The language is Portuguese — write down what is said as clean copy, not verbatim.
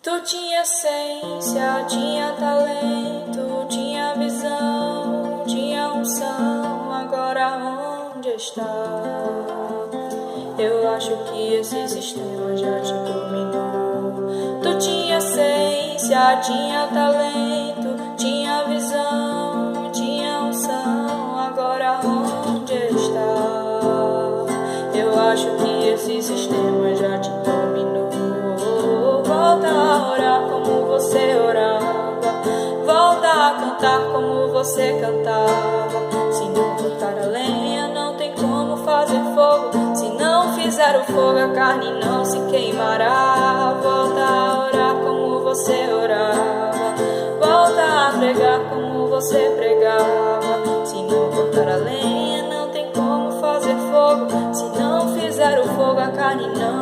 Tu tinha ciência, tinha talento, tinha visão, tinha unção, agora onde está? Eu acho que esse sistema já te dominou. Tu tinha ciência, tinha talento, tinha visão, tinha unção, agora onde está? Eu acho que esse sistema já te dominou. Volta a orar como você orava, volta a cantar como você cantava. Se não botar a lenha, não tem como fazer fogo. Se não fizer o fogo, a carne não se queimará. Volta a orar como você orava, volta a pregar como você pregava. Se não botar a lenha, não tem como fazer fogo. Se não fizer o fogo, a carne não